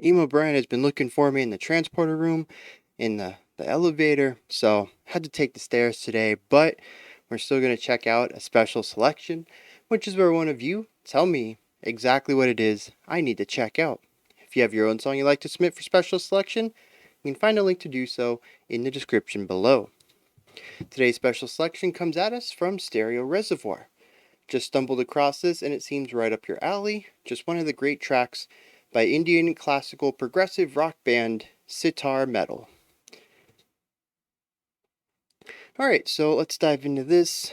Emo Bryan has been looking for me in the transporter room, in the elevator, so had to take the stairs today, but we're still going to check out a special selection, which is where one of you tell me exactly what it is I need to check out. If you have your own song you'd like to submit for special selection, you can find a link to do so in the description below. Today's special selection comes at us from Stereo Reservoir. Just stumbled across this and it seems right up your alley. Just one of the great tracks by Indian classical progressive rock band Sitar Metal. Alright, so let's dive into this.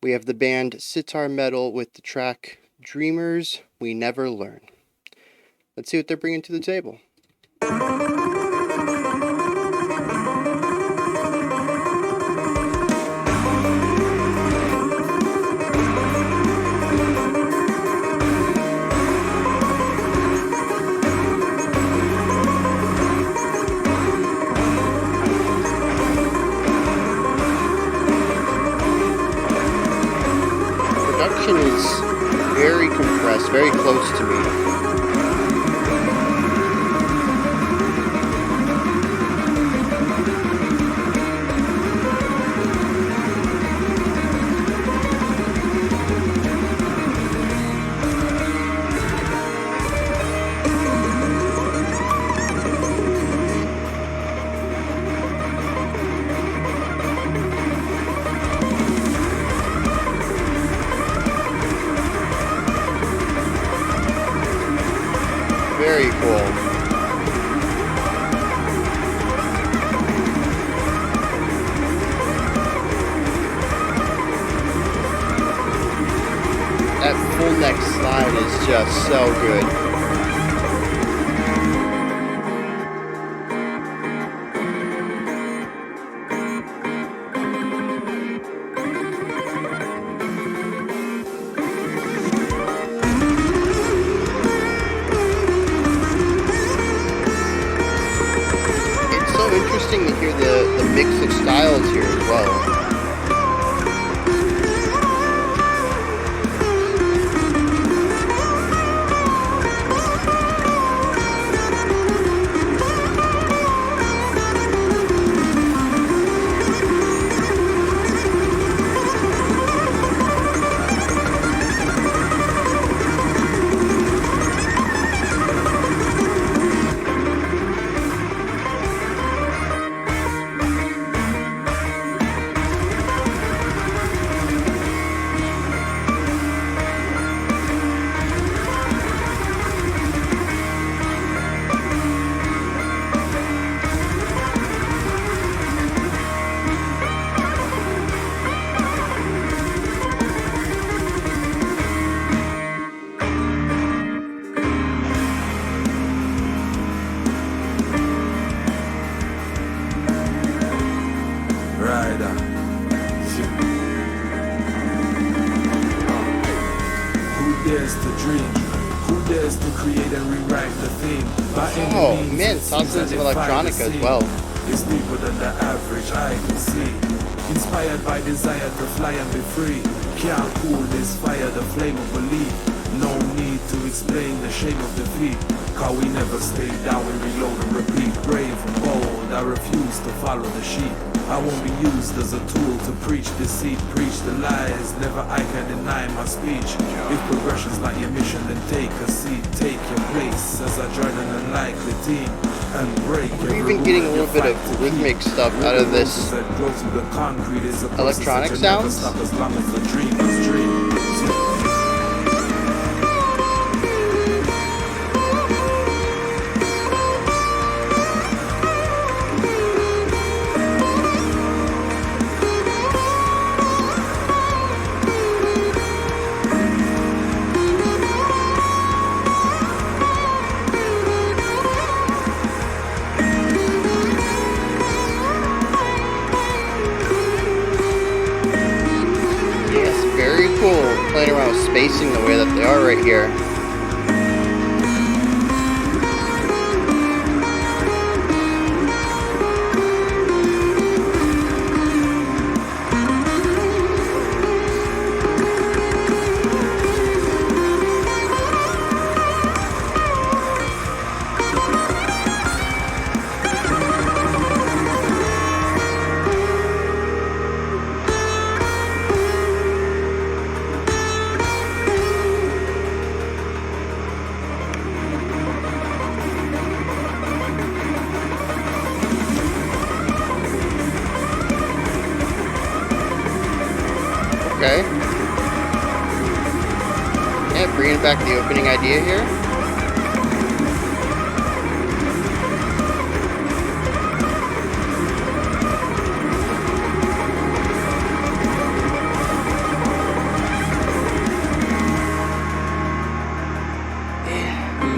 We have the band Sitar Metal with the track Dreamers We Never Learn. Let's see what they're bringing to the table. Production is very compressed, very close to me. Very cool. That full neck slide is just so good. Interesting to hear the mix of styles here as well. Who dares to dream? Who dares to create and rewrite the theme? Oh man, sounds like electronic as well. It's deeper than the average eye can see. Inspired by desire to fly and be free. Can't cool this fire, the flame of belief. No need to explain the shame of defeat. Cause we never stay down, we reload and repeat. Brave and bold, I refuse to follow the sheep. I won't be used as a tool to preach deceit, preach the lies. Never I can deny my speech. If progression's not your mission, then take a seat, take your place as I join an unlikely team and break. We're even getting a little bit of rhythmic stuff out of this electronic sounds. As long as the dream is dream. Very cool playing around with spacing the way that they are right here. Okay. Yeah, bringing back the opening idea here.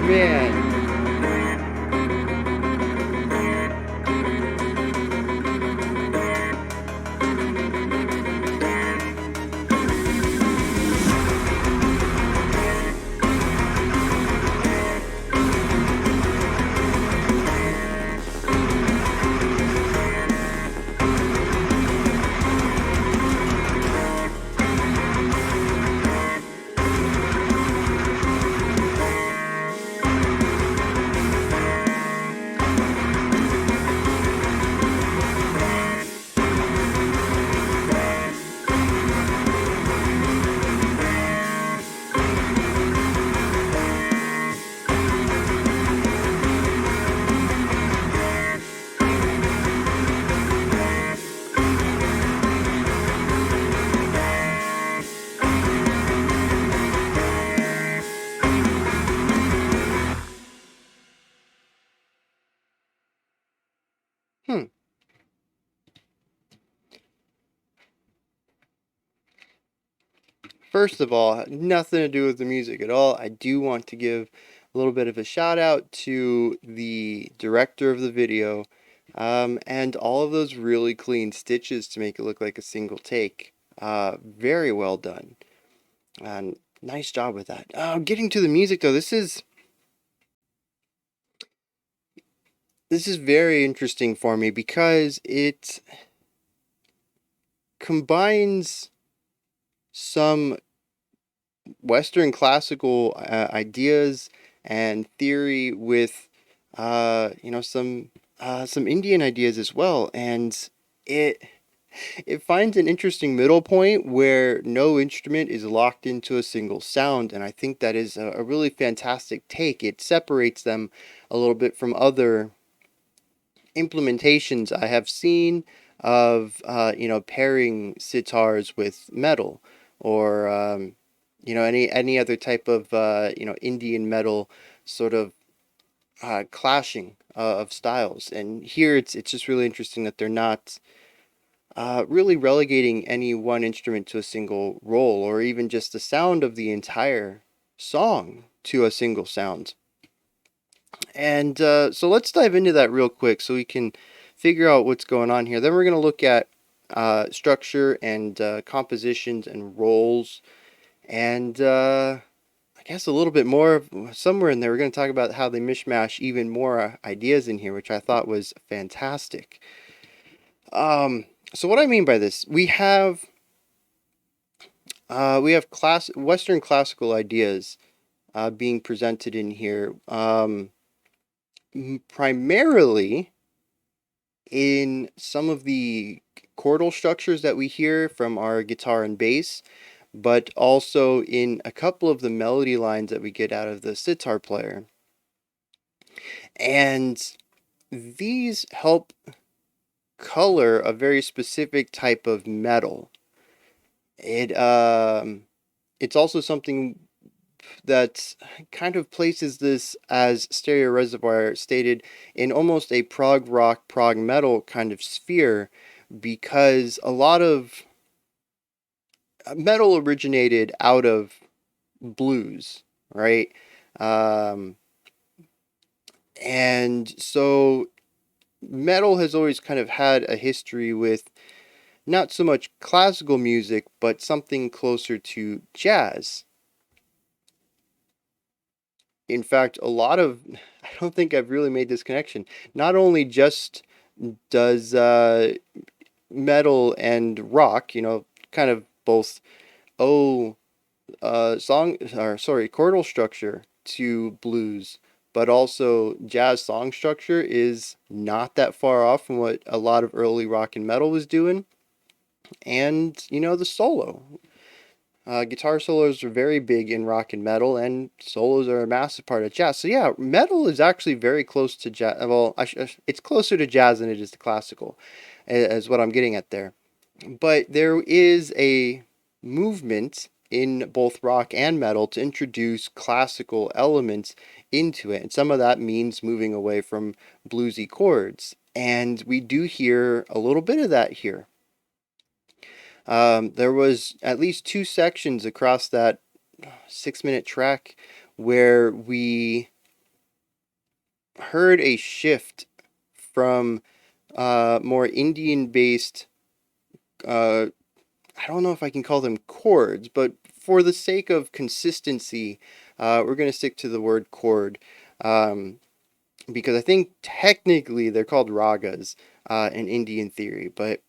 Man. Hmm. First of all, nothing to do with the music at all. I do want to give a little bit of a shout out to the director of the video, and all of those really clean stitches to make it look like a single take. Very well done. And nice job with that. Getting to the music though, this is very interesting for me because it combines some Western classical ideas and theory with some Indian ideas as well, and it it finds an interesting middle point where no instrument is locked into a single sound, and I think that is a really fantastic take. It separates them a little bit from other implementations I have seen of pairing sitars with metal or any other type of Indian metal sort of clashing of styles. And here it's just really interesting that they're not really relegating any one instrument to a single role or even just the sound of the entire song to a single sound. And so let's dive into that real quick so we can figure out what's going on here. Then we're going to look at structure and compositions and roles. And I guess a little bit more somewhere in there, we're going to talk about how they mishmash even more ideas in here, which I thought was fantastic. So what I mean by this, we have Western classical ideas being presented in here. Primarily in some of the chordal structures that we hear from our guitar and bass, but also in a couple of the melody lines that we get out of the sitar player. And these help color a very specific type of metal. It's also something that kind of places this, as Stereo Reservoir stated, in almost a prog rock, prog metal kind of sphere, because a lot of metal originated out of blues, right? Um, and so metal has always kind of had a history with not so much classical music, but something closer to jazz. In fact, I don't think I've really made this connection. Not only just does metal and rock, kind of both owe chordal structure to blues, but also jazz song structure is not that far off from what a lot of early rock and metal was doing. And, the solo. Guitar solos are very big in rock and metal, and solos are a massive part of jazz. So yeah, metal is actually very close to jazz. Well, it's closer to jazz than it is to classical, is what I'm getting at there. But there is a movement in both rock and metal to introduce classical elements into it. And some of that means moving away from bluesy chords. And we do hear a little bit of that here. There was at least two sections across that 6 minute track where we heard a shift from more Indian based, uh, I don't know if I can call them chords, but for the sake of consistency, we're going to stick to the word chord, um, because I think technically they're called ragas in Indian theory, but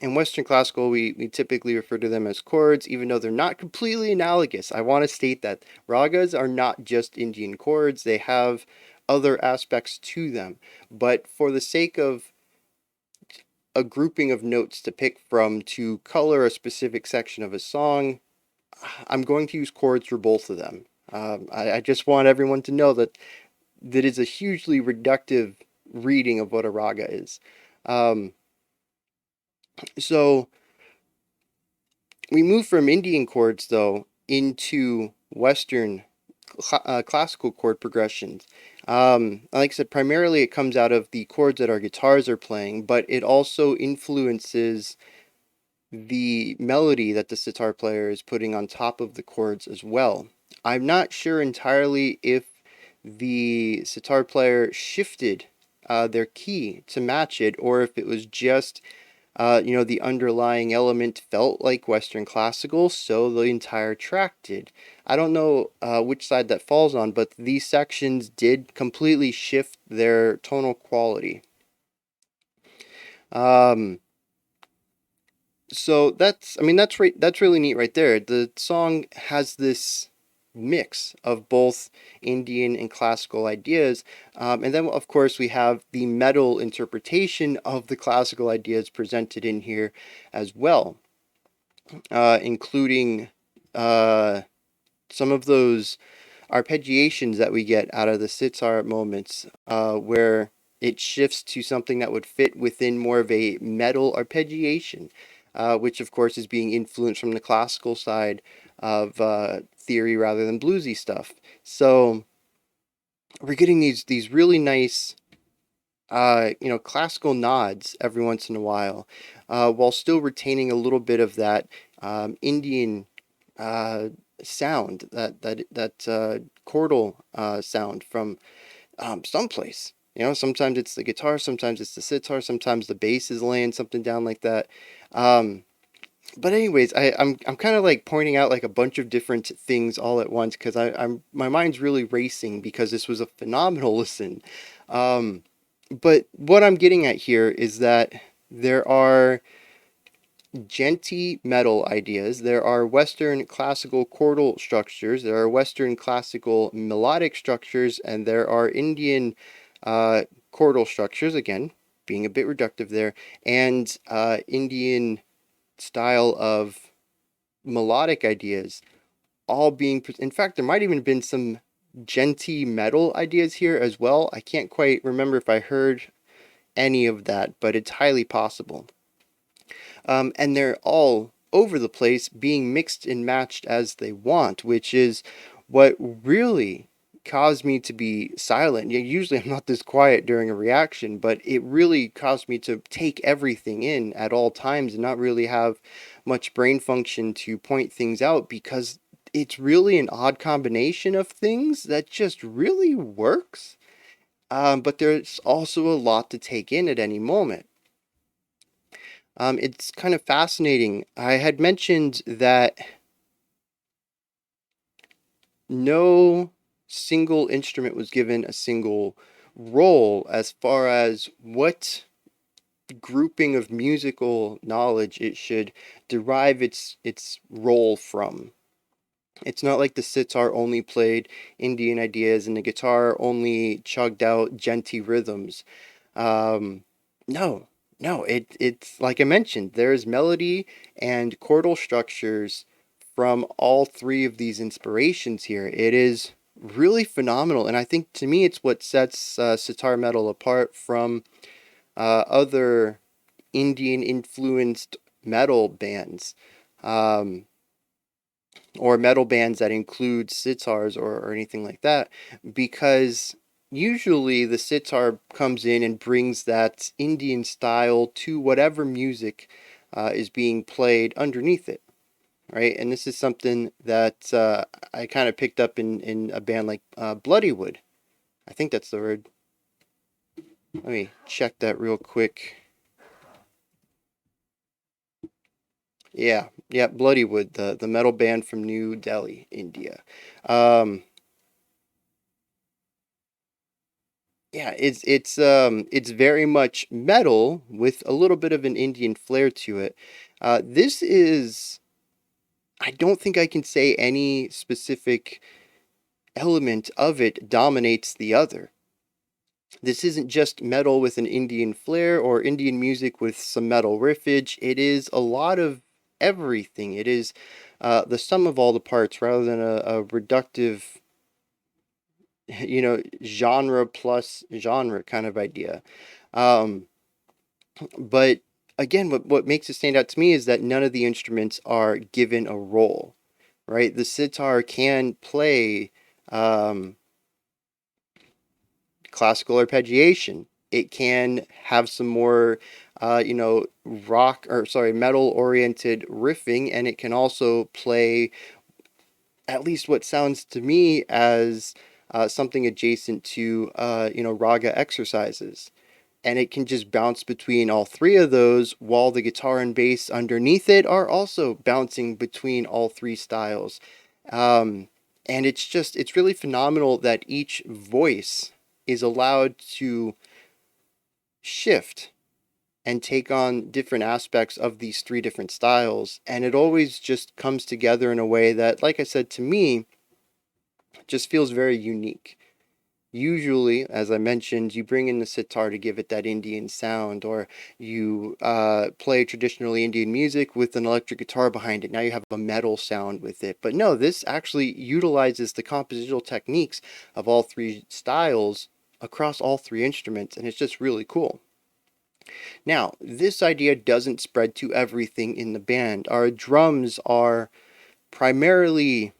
in Western classical, we typically refer to them as chords, even though they're not completely analogous. I want to state that ragas are not just Indian chords, they have other aspects to them. But for the sake of a grouping of notes to pick from to color a specific section of a song, I'm going to use chords for both of them. I just want everyone to know that that is a hugely reductive reading of what a raga is. Um, so we move from Indian chords, though, into Western classical chord progressions. Like I said, primarily it comes out of the chords that our guitars are playing, but it also influences the melody that the sitar player is putting on top of the chords as well. I'm not sure entirely if the sitar player shifted their key to match it, or if it was just the underlying element felt like Western classical, so the entire track did. I don't know which side that falls on, but these sections did completely shift their tonal quality. Um, so that's really neat right there. The song has this mix of both Indian and classical ideas, and then of course we have the metal interpretation of the classical ideas presented in here as well, including uh, some of those arpeggiations that we get out of the sitar moments, where it shifts to something that would fit within more of a metal arpeggiation, which of course is being influenced from the classical side of theory rather than bluesy stuff. So we're getting these really nice classical nods every once in a while still retaining a little bit of that Indian uh, sound, that chordal sound from someplace. Sometimes it's the guitar, sometimes it's the sitar, sometimes the bass is laying something down like that. Um, but anyways, I'm kind of like pointing out like a bunch of different things all at once because I'm my mind's really racing because this was a phenomenal listen. Um, but what I'm getting at here is that there are genty metal ideas, there are Western classical chordal structures, there are Western classical melodic structures, and there are Indian uh, chordal structures, again, being a bit reductive there, and Indian style of melodic ideas all being. In fact, there might even have been some genty metal ideas here as well. I can't quite remember if I heard any of that, but it's highly possible. And they're all over the place being mixed and matched as they want, which is what really caused me to be silent. Usually I'm not this quiet during a reaction, but it really caused me to take everything in at all times and not really have much brain function to point things out because it's really an odd combination of things that just really works. But there's also a lot to take in at any moment. It's kind of fascinating. I had mentioned that no single instrument was given a single role as far as what grouping of musical knowledge it should derive its role from. It's not like the sitar only played Indian ideas and the guitar only chugged out genty rhythms. Um, no, no, it's like I mentioned, there's melody and chordal structures from all three of these inspirations here. It is really phenomenal, and I think to me it's what sets sitar metal apart from other Indian influenced metal bands. um, or metal bands that include sitars or anything like that, because usually the sitar comes in and brings that Indian style to whatever music is being played underneath it, right? And this is something that I kind of picked up in a band like Bloodywood. I think that's the word. Let me check that real quick. Yeah, yeah, Bloodywood, the metal band from New Delhi, India. Um, yeah, it's very much metal with a little bit of an Indian flair to it. This is I don't think I can say any specific element of it dominates the other. This isn't just metal with an Indian flair or Indian music with some metal riffage. It is a lot of everything. It is the sum of all the parts rather than a reductive, genre plus genre kind of idea. Um, but again, what makes it stand out to me is that none of the instruments are given a role, right? The sitar can play um, classical arpeggiation. It can have some more, rock or sorry, metal oriented riffing, and it can also play at least what sounds to me as something adjacent to, raga exercises. And it can just bounce between all three of those while the guitar and bass underneath it are also bouncing between all three styles. Um, and it's really phenomenal that each voice is allowed to shift and take on different aspects of these three different styles. And it always just comes together in a way that, like I said, to me, just feels very unique. Usually, as I mentioned, you bring in the sitar to give it that Indian sound, or you play traditionally Indian music with an electric guitar behind it. Now you have a metal sound with it. But no, this actually utilizes the compositional techniques of all three styles across all three instruments, and it's just really cool. Now, this idea doesn't spread to everything in the band. Our drums are primarily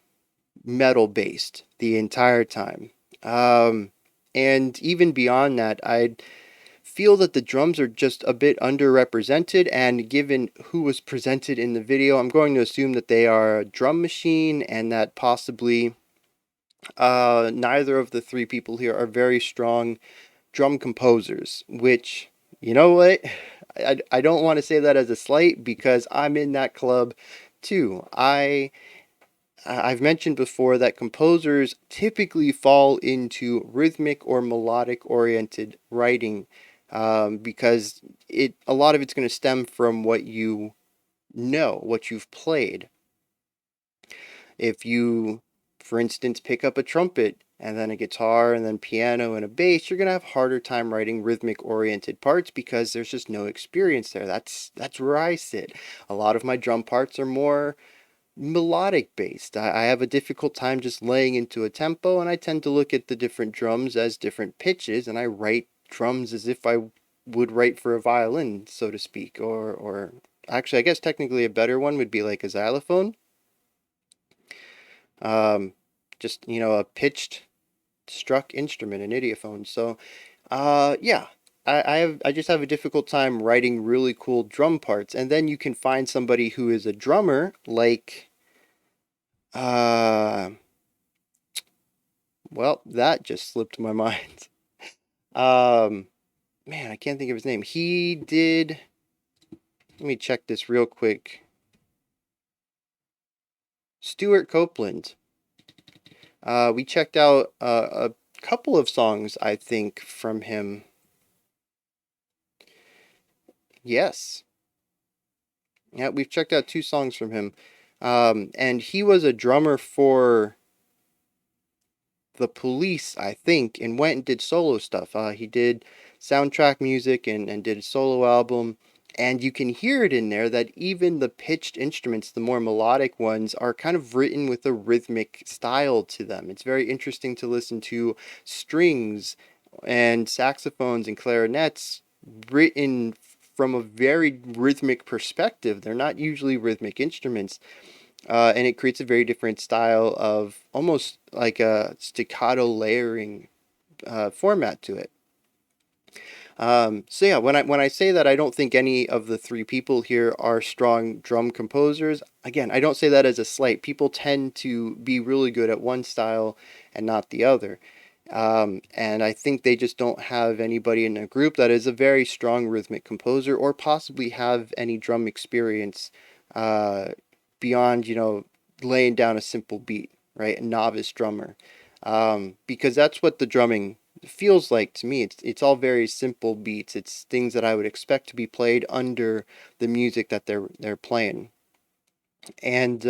metal based the entire time. Um, and even beyond that, I feel that the drums are just a bit underrepresented. And given who was presented in the video, I'm going to assume that they are a drum machine and that possibly neither of the three people here are very strong drum composers, which, you know what? I don't want to say that as a slight because I'm in that club too. I've mentioned before that composers typically fall into rhythmic or melodic oriented writing, because it a lot of it's going to stem from what you know, what you've played. If you, for instance, pick up a trumpet and then a guitar and then piano and a bass, you're going to have a harder time writing rhythmic oriented parts because there's just no experience there. That's where I sit. A lot of my drum parts are more melodic based. I have a difficult time just laying into a tempo, and I tend to look at the different drums as different pitches, and I write drums as if I would write for a violin, so to speak, or actually, I guess technically a better one would be like a xylophone. Um, just a pitched struck instrument, an idiophone. So, yeah. I just have a difficult time writing really cool drum parts, and then you can find somebody who is a drummer like uh well, that just slipped my mind. Um, Man, I can't think of his name. He did. Let me check this real quick. Stewart Copeland. We checked out a couple of songs, I think, from him. Yes. Yeah, we've checked out two songs from him. And he was a drummer for the Police, I think, and went and did solo stuff. He did soundtrack music and did a solo album. And you can hear it in there that even the pitched instruments, the more melodic ones, are kind of written with a rhythmic style to them. It's very interesting to listen to strings and saxophones and clarinets written from a very rhythmic perspective. They're not usually rhythmic instruments, and it creates a very different style of almost like a staccato layering format to it. So yeah, when I say that I don't think any of the three people here are strong drum composers, again, I don't say that as a slight. People tend to be really good at one style and not the other. And I think they just don't have anybody in a group that is a very strong rhythmic composer or possibly have any drum experience uh, beyond, laying down a simple beat, right? A novice drummer. Because that's what the drumming feels like to me. It's all very simple beats. It's things that I would expect to be played under the music that they're playing. And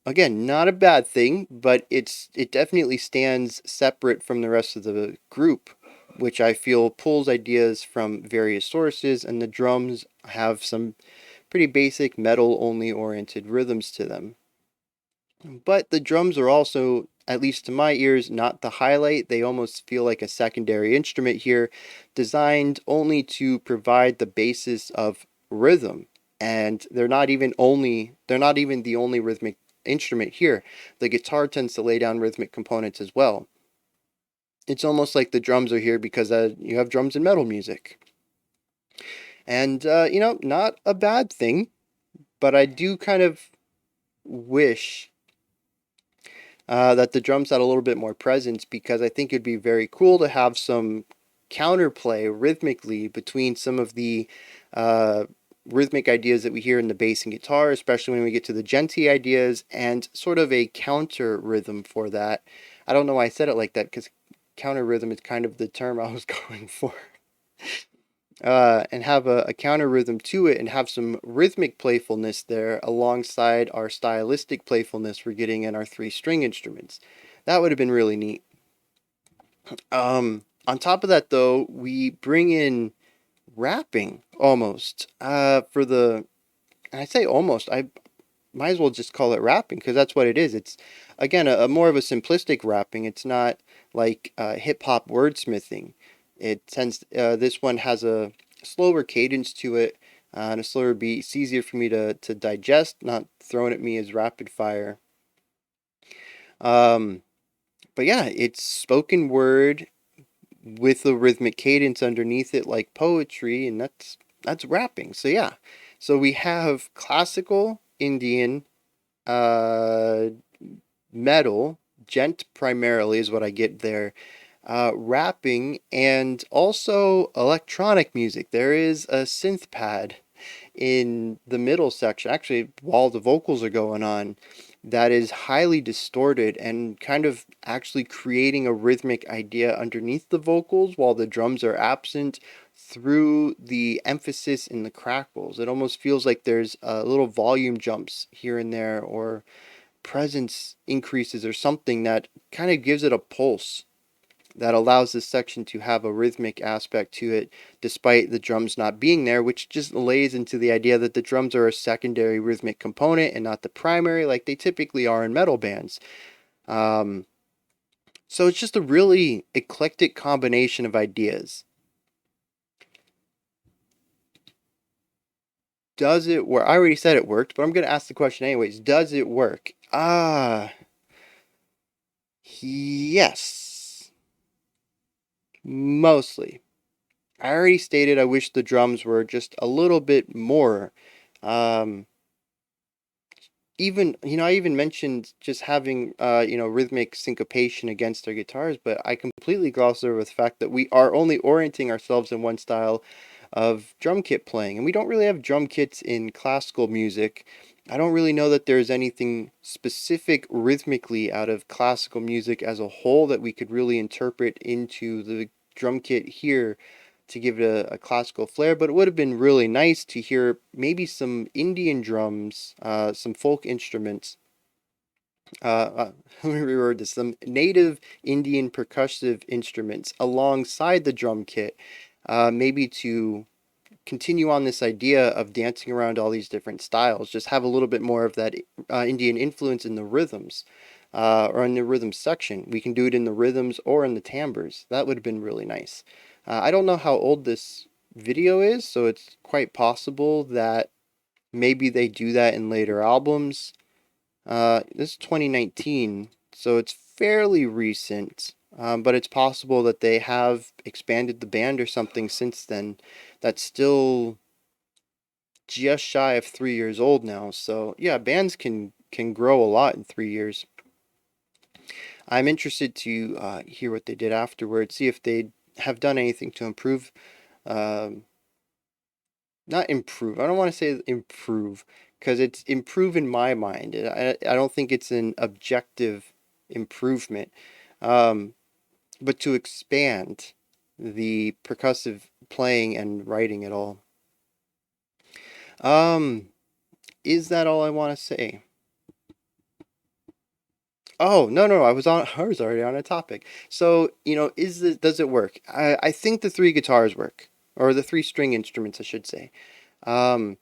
again, not a bad thing, but it definitely stands separate from the rest of the group, which I feel pulls ideas from various sources, and the drums have some pretty basic metal only oriented rhythms to them. But the drums are also, at least to my ears, not the highlight. They almost feel like a secondary instrument here, designed only to provide the basis of rhythm. And they're not even the only rhythmic instrument here. The guitar tends to lay down rhythmic components as well. It's almost like the drums are here because you have drums in metal music. And, not a bad thing, but I do kind of wish that the drums had a little bit more presence, because I think it'd be very cool to have some counterplay rhythmically between some of the uh, rhythmic ideas that we hear in the bass and guitar, especially when we get to the djenty ideas, and sort of a counter rhythm for that. I don't know why I said it like that, because counter rhythm is kind of the term I was going for. And have a counter rhythm to it and have some rhythmic playfulness there alongside our stylistic playfulness we're getting in our three string instruments. That would have been really neat. On top of that, though, we bring in rapping almost for the. And I say almost. I might as well just call it rapping because that's what it is. It's again a more of a simplistic rapping. It's not like hip hop wordsmithing. It tends this one has a slower cadence to it and a slower beat. It's easier for me to digest, not thrown at me as rapid fire. Um, but yeah, it's spoken word with a rhythmic cadence underneath it, like poetry, and that's rapping. So yeah, so we have classical Indian uh, metal, gent primarily is what I get there, rapping, and also electronic music. There is a synth pad in the middle section, actually, while the vocals are going on, that is highly distorted and kind of actually creating a rhythmic idea underneath the vocals while the drums are absent through the emphasis in the crackles. It almost feels like there's little volume jumps here and there, or presence increases, or something that kind of gives it a pulse that allows this section to have a rhythmic aspect to it despite the drums not being there, which just lays into the idea that the drums are a secondary rhythmic component and not the primary like they typically are in metal bands. Um, so it's just a really eclectic combination of ideas. Does it work? I already said it worked, but I'm going to ask the question anyways. Does it work? Yes. Mostly. I already stated I wish the drums were just a little bit more. Um, even I even mentioned just having rhythmic syncopation against our guitars, but I completely glossed over the fact that we are only orienting ourselves in one style of drum kit playing, and we don't really have drum kits in classical music. I don't really know that there's anything specific rhythmically out of classical music as a whole that we could really interpret into the drum kit here to give it a classical flair, but it would have been really nice to hear maybe some Indian drums, some folk instruments. Let me reword this: some native Indian percussive instruments alongside the drum kit, maybe to continue on this idea of dancing around all these different styles. Just have a little bit more of that Indian influence in the rhythms, or in the rhythm section. We can do it in the rhythms or in the timbres. That would have been really nice. I don't know how old this video is, so it's quite possible that maybe they do that in later albums. This is 2019, so it's fairly recent, but it's possible that they have expanded the band or something since then. That's still just shy of 3 years old now. So yeah, bands can grow a lot in 3 years. I'm interested to hear what they did afterwards, see if they have done anything to improve. Um, Not improve. I don't want to say improve because it's improve in my mind. I don't think it's an objective improvement. Um, but to expand the percussive playing and writing it all. Um, is that all I want to say? Oh, no, I was already on a topic. So, does it work? I think the three guitars work, or the three string instruments, I should say. Um,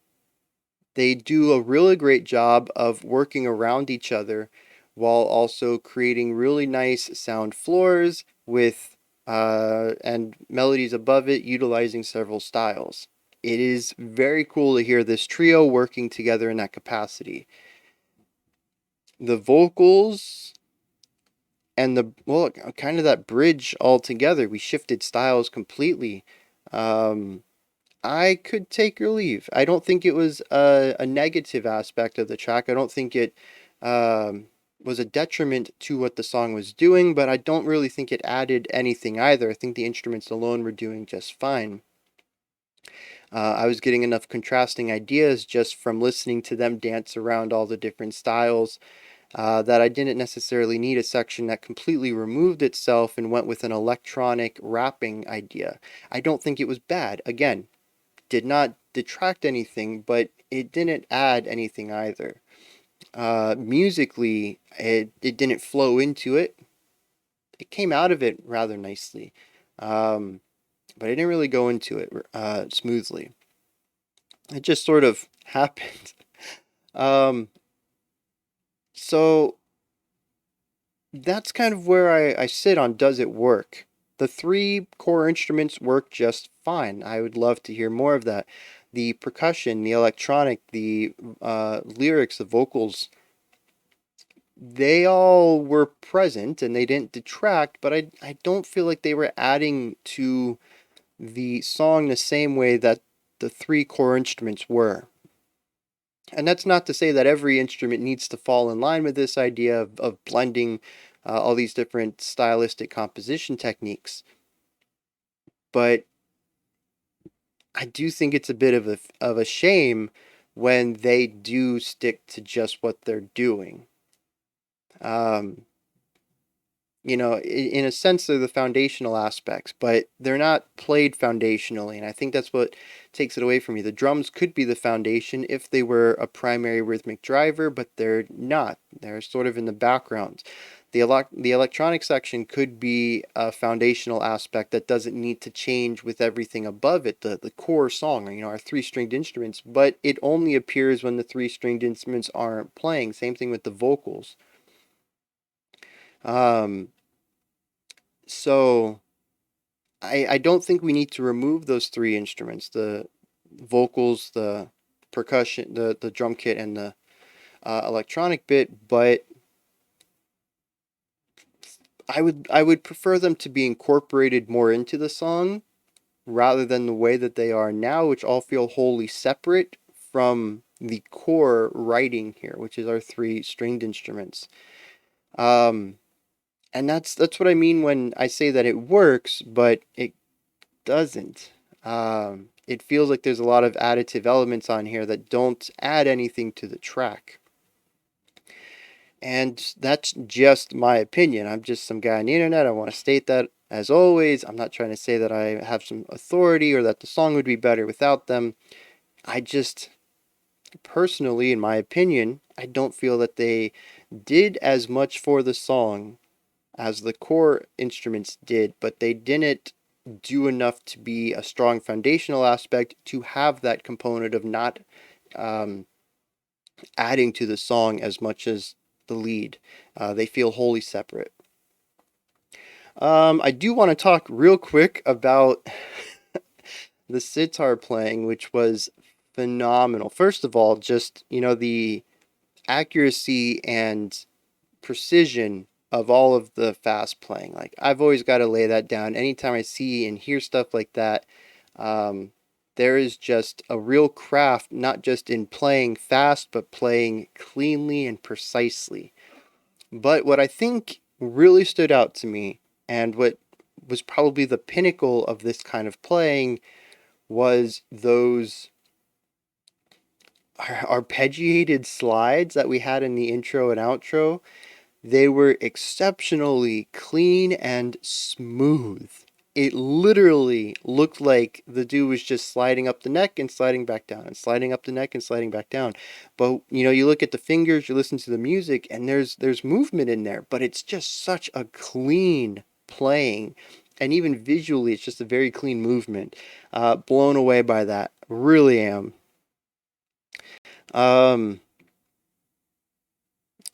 they do a really great job of working around each other while also creating really nice sound floors with and melodies above it, utilizing several styles. It is very cool to hear this trio working together in that capacity. The vocals and kind of that bridge all together. We shifted styles completely. Um, I could take or leave. I don't think it was a negative aspect of the track. I don't think it um, was a detriment to what the song was doing, but I don't really think it added anything either. I think the instruments alone were doing just fine. I was getting enough contrasting ideas just from listening to them dance around all the different styles that I didn't necessarily need a section that completely removed itself and went with an electronic rapping idea. I don't think it was bad. Again, did not detract anything, but it didn't add anything either. Musically, it didn't flow into it. It came out of it rather nicely, um, but it didn't really go into it smoothly. It just sort of happened. Um, so that's kind of where I sit on does it work? The three core instruments work just fine. I would love to hear more of that. The percussion, the electronic, the lyrics, the vocals, they all were present and they didn't detract, but I don't feel like they were adding to the song the same way that the three core instruments were. And that's not to say that every instrument needs to fall in line with this idea of blending all these different stylistic composition techniques. But I do think it's a bit of a shame when they do stick to just what they're doing. Um, in a sense, they're the foundational aspects, but they're not played foundationally, and I think that's what takes it away from me. The drums could be the foundation if they were a primary rhythmic driver, but they're not. They're sort of in the background. The electronic section could be a foundational aspect that doesn't need to change with everything above it, the core song, our three-stringed instruments, but it only appears when the three-stringed instruments aren't playing. Same thing with the vocals. Um, so I don't think we need to remove those three instruments, the vocals, the percussion, the drum kit, and the electronic bit, but I would prefer them to be incorporated more into the song rather than the way that they are now, which all feel wholly separate from the core writing here, which is our three stringed instruments. Um, and that's what I mean when I say that it works, but it doesn't. It feels like there's a lot of additive elements on here that don't add anything to the track. And that's just my opinion. I'm just some guy on the internet. I want to state that as always. I'm not trying to say that I have some authority or that the song would be better without them. I just, personally, in my opinion, I don't feel that they did as much for the song as the core instruments did, but they didn't do enough to be a strong foundational aspect to have that component of not um, adding to the song as much as the lead. They feel wholly separate. I do want to talk real quick about the sitar playing, which was phenomenal. First of all, just, the accuracy and precision of all of the fast playing. Like, I've always got to lay that down. Anytime I see and hear stuff like that, um, there is just a real craft, not just in playing fast, but playing cleanly and precisely. But what I think really stood out to me, and what was probably the pinnacle of this kind of playing, was those arpeggiated slides that we had in the intro and outro. They were exceptionally clean and smooth. It literally looked like the dude was just sliding up the neck and sliding back down and sliding up the neck and sliding back down. But you look at the fingers, you listen to the music, and there's movement in there, but it's just such a clean playing. And even visually, it's just a very clean movement. Blown away by that. Really am. Um,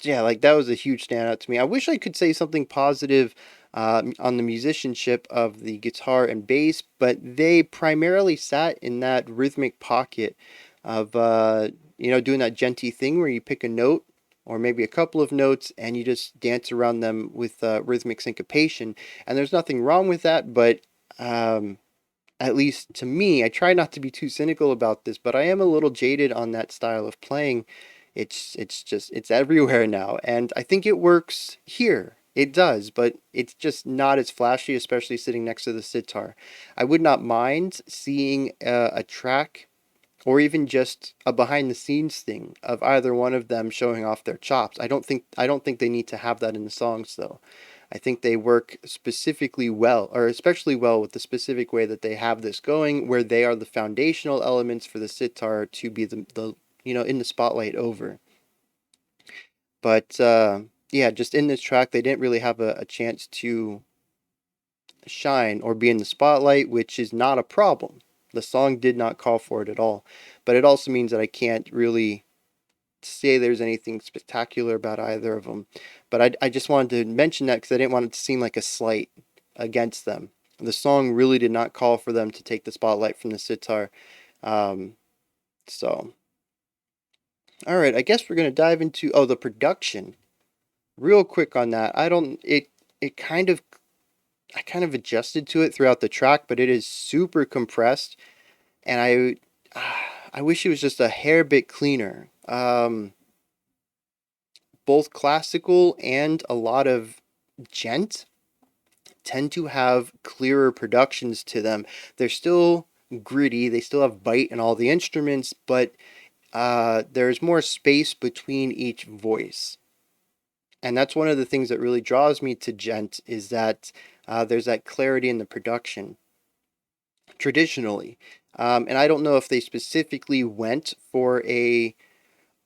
yeah, like that was a huge standout to me. I wish I could say something positive on the musicianship of the guitar and bass, but they primarily sat in that rhythmic pocket of doing that genty thing where you pick a note or maybe a couple of notes and you just dance around them with rhythmic syncopation. And there's nothing wrong with that, but um, at least to me, I try not to be too cynical about this, but I am a little jaded on that style of playing. It's everywhere now, and I think it works here. It does, but it's just not as flashy, especially sitting next to the sitar. I would not mind seeing a track or even just a behind the scenes thing of either one of them showing off their chops. I don't think they need to have that in the songs though. I think they work specifically well, or especially well with the specific way that they have this going, where they are the foundational elements for the sitar to be the in the spotlight over. But yeah, just in this track, they didn't really have a chance to shine or be in the spotlight, which is not a problem. The song did not call for it at all. But it also means that I can't really say there's anything spectacular about either of them. But I just wanted to mention that because I didn't want it to seem like a slight against them. The song really did not call for them to take the spotlight from the sitar. Um, so, all right, I guess we're going to dive into, the production. Real quick on that. It I kind of adjusted to it throughout the track, but it is super compressed, and I wish it was just a hair bit cleaner. Both classical and a lot of gent tend to have clearer productions to them. They're still gritty, they still have bite in all the instruments, but there's more space between each voice. And that's one of the things that really draws me to gent is that there's that clarity in the production traditionally. And I don't know if they specifically went for a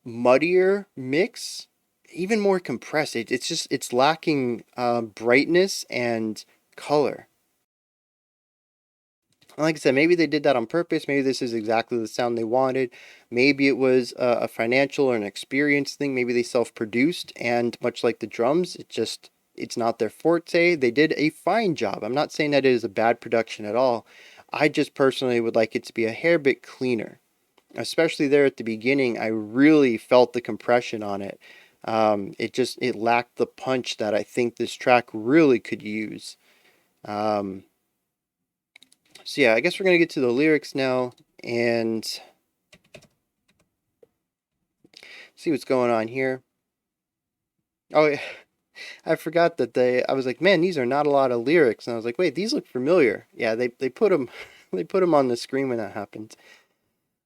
muddier mix, even more compressed. It's lacking brightness and color. Like I said, maybe they did that on purpose. Maybe this is exactly the sound they wanted. Maybe it was a financial or an experience thing. Maybe they self-produced, and much like the drums, it's not their forte. They did a fine job. I'm not saying that it is a bad production at all. I just personally would like it to be a hair bit cleaner, especially there at the beginning. I really felt the compression on it. It lacked the punch that I think this track really could use. Um, so yeah, I guess we're gonna get to the lyrics now and see what's going on here. Oh, yeah, I forgot that I was like, man, these are not a lot of lyrics, and I was like, wait, these look familiar. Yeah, they put them, they put them on the screen when that happened.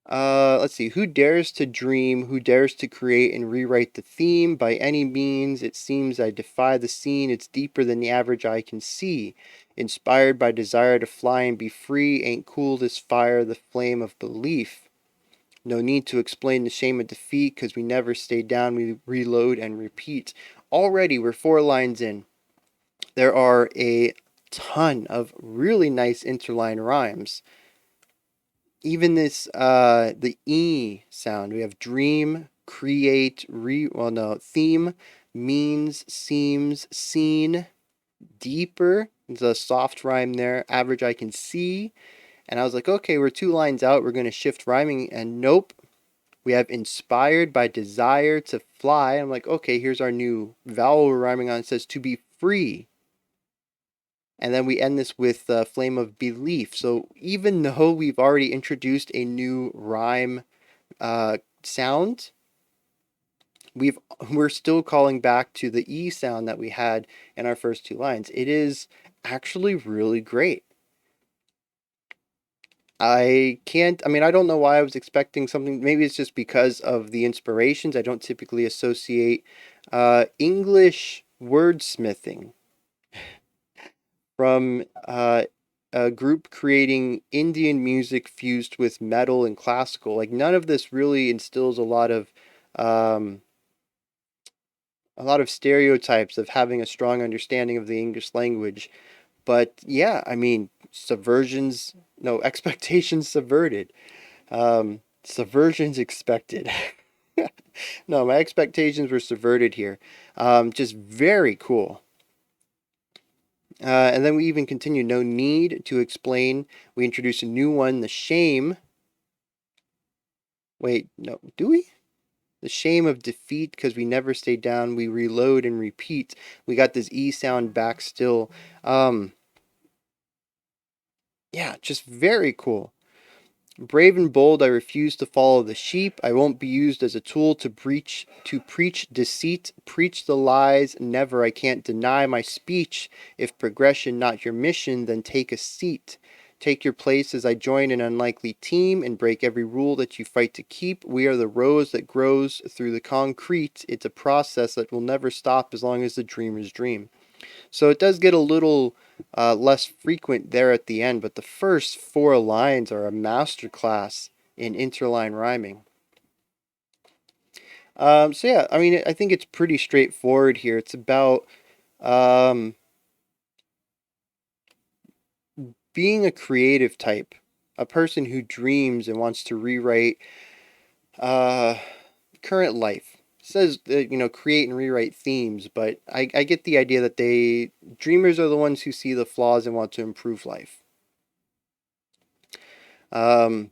Let's see. Who dares to dream? Who dares to create and rewrite the theme? By any means, it seems I defy the scene. It's deeper than the average eye can see. Inspired by desire to fly and be free, ain't cool this fire, the flame of belief. No need to explain the shame of defeat, 'cause we never stay down, we reload and repeat. Already, we're 4 lines in. There are a ton of really nice interline rhymes. Even this the E sound. We have dream, create, theme, means, seems, seen, deeper. It's a soft rhyme there. Average I can see. And I was like, okay, we're 2 lines out. We're going to shift rhyming. And nope. We have inspired by desire to fly. I'm like, okay, here's our new vowel we're rhyming on. It says to be free. And then we end this with flame of belief. So even though we've already introduced a new rhyme sound, we're still calling back to the E sound that we had in our first 2 lines. It is actually really great. I don't know why I was expecting something. Maybe it's just because of the inspirations. I don't typically associate English wordsmithing from a group creating Indian music fused with metal and classical. Like none of this really instills um, a lot of stereotypes of having a strong understanding of the English language. But yeah, I mean, subversions, no, expectations subverted. Subversions expected. No, my expectations were subverted here. Just very cool. And then we even continue. No need to explain. We introduce a new one. The shame. Wait, no, do we? The shame of defeat because we never stay down. We reload and repeat. We got this E sound back still. Um, yeah, just very cool. Brave and bold, I refuse to follow the sheep. I won't be used as a tool to preach deceit, preach the lies. Never, I can't deny my speech. If progression not your mission, then take a seat. Take your place as I join an unlikely team and break every rule that you fight to keep. We are the rose that grows through the concrete. It's a process that will never stop as long as the dreamers dream. So it does get a little less frequent there at the end, but the first 4 lines are a masterclass in interline rhyming. So yeah, I mean, I think it's pretty straightforward here. It's about um, being a creative type, a person who dreams and wants to rewrite uh, current life. It says create and rewrite themes, but I get the idea that dreamers are the ones who see the flaws and want to improve life. Um,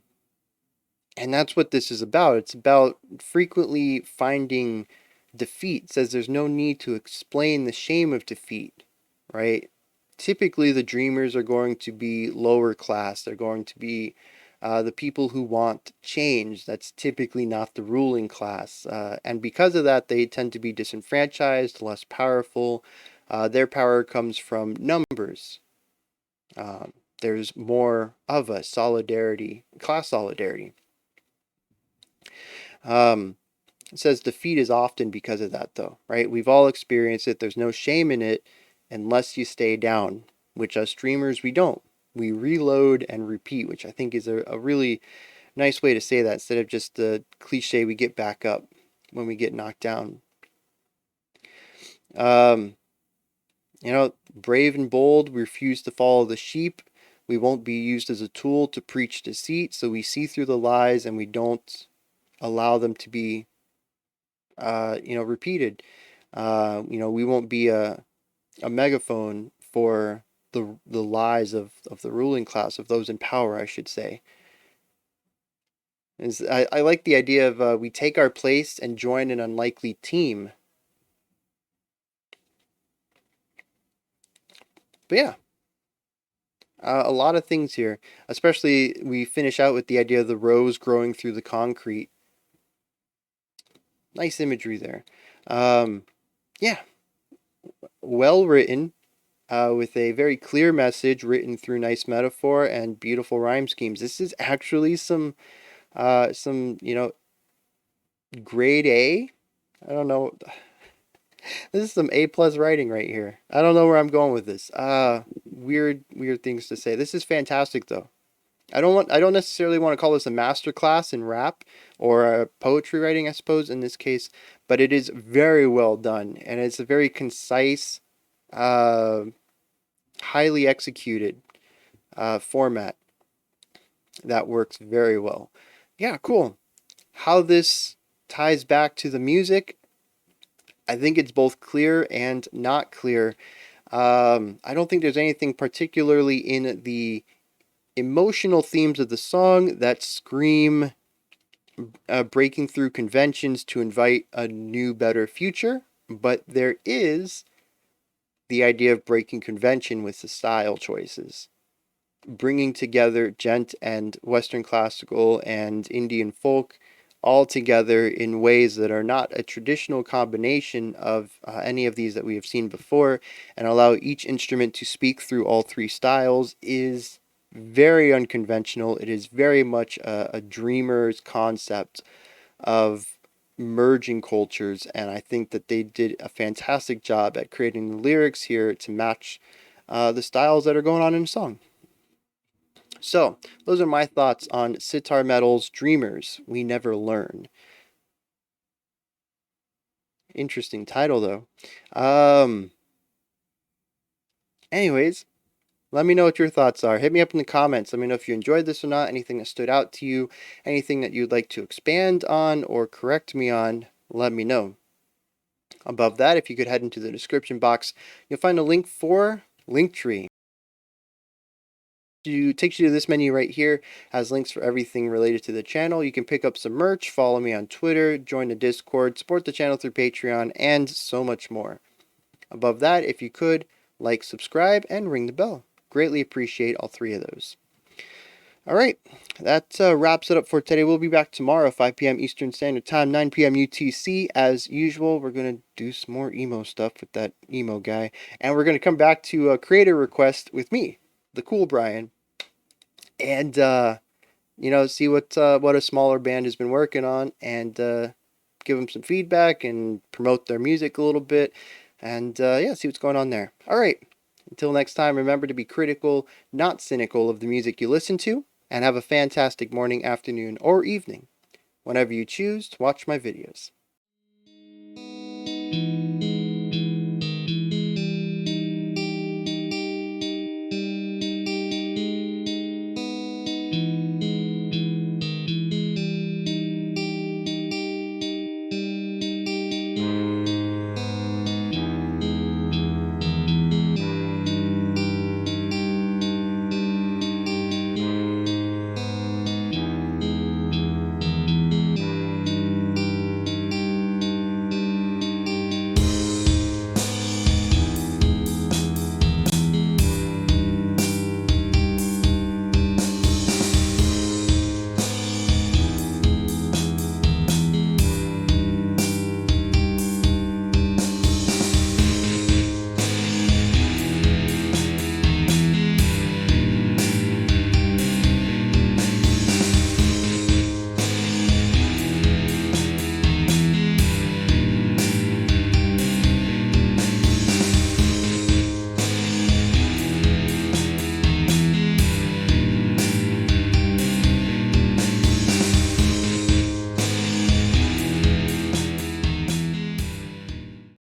and that's what this is about. It's about frequently finding defeat. It says there's no need to explain the shame of defeat, right? Typically, the dreamers are going to be lower class. They're going to be the people who want change. That's typically not the ruling class. And because of that, they tend to be disenfranchised, less powerful. Their power comes from numbers. Um, there's more of us, solidarity, class solidarity. Um, it says defeat is often because of that, though, right? We've all experienced it. There's no shame in it unless you stay down, which us streamers, we don't. We reload and repeat, which I think is a really nice way to say that instead of just the cliche we get back up when we get knocked down. Um, brave and bold, we refuse to follow the sheep. We won't be used as a tool to preach deceit, so we see through the lies and we don't allow them to be repeated. We won't be a megaphone for the lies of the ruling class, of those in power, I should say. I like the idea of we take our place and join an unlikely team. But yeah, a lot of things here. Especially we finish out with the idea of the rose growing through the concrete. Nice imagery there. Um, yeah, well written. With a very clear message written through nice metaphor and beautiful rhyme schemes. This is actually some grade A. I don't know. This is some A plus writing right here. I don't know where I'm going with this. Weird things to say. This is fantastic though. I don't necessarily want to call this a master class in rap or poetry writing, I suppose in this case, but it is very well done and it's a very concise, uh, highly executed format that works very well. Yeah, cool. How this ties back to the music, I think it's both clear and not clear. I don't think there's anything particularly in the emotional themes of the song that scream breaking through conventions to invite a new, better future, but there is the idea of breaking convention with the style choices, bringing together gent and Western classical and Indian folk all together in ways that are not a traditional combination of any of these that we have seen before, and allow each instrument to speak through all three styles is very unconventional. It is very much a dreamer's concept of merging cultures, and I think that they did a fantastic job at creating the lyrics here to match the styles that are going on in the song. So, those are my thoughts on Sitar Metal's Dreamers We Never Learn. Interesting title, though. Anyways, let me know what your thoughts are. Hit me up in the comments. Let me know if you enjoyed this or not, anything that stood out to you, anything that you'd like to expand on or correct me on. Let me know. Above that, if you could head into the description box, you'll find a link for Linktree. It takes you to this menu right here, has links for everything related to the channel. You can pick up some merch, follow me on Twitter, join the Discord, support the channel through Patreon, and so much more. Above that, if you could, like, subscribe, and ring the bell. Greatly appreciate all three of those. Alright, that wraps it up for today. We'll be back tomorrow, 5 p.m. Eastern Standard Time, 9 p.m. UTC. As usual, we're going to do some more emo stuff with that emo guy. And we're going to come back to a creator request with me, the cool Bryan. And, see what a smaller band has been working on, and give them some feedback and promote their music a little bit. And, see what's going on there. Alright, until next time, remember to be critical, not cynical of the music you listen to. And have a fantastic morning, afternoon, or evening, whenever you choose to watch my videos.